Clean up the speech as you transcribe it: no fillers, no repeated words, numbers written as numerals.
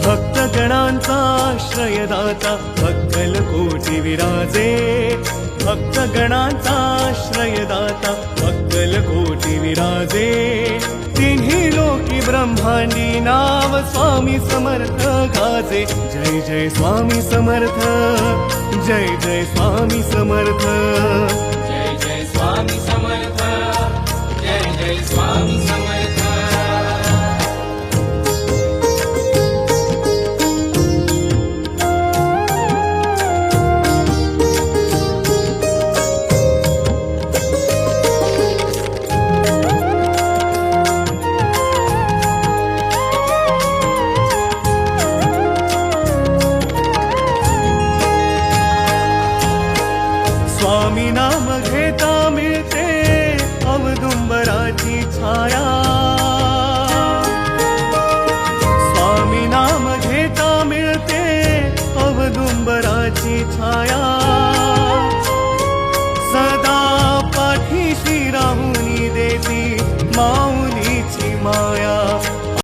भक्तगणांचा आश्रयदाता भक्कल कोटी विराजे, भक्तगणांचा आश्रयदाता भक्कल कोटी विराजे। तिन्ही लोकी ब्रह्मांडी नाव स्वामी समर्थ गाजे। जय जय स्वामी समर्थ, जय जय स्वामी समर्थ, जय जय स्वामी समर्थ, जय जय स्वामी समर्थ। स्वामी नाम घेता मिळते औदुंबराची छाया। स्वामी नाम घेता मिळते औदुंबराची छाया। सदा पाठीशी राहुनी देती माऊलीची माया।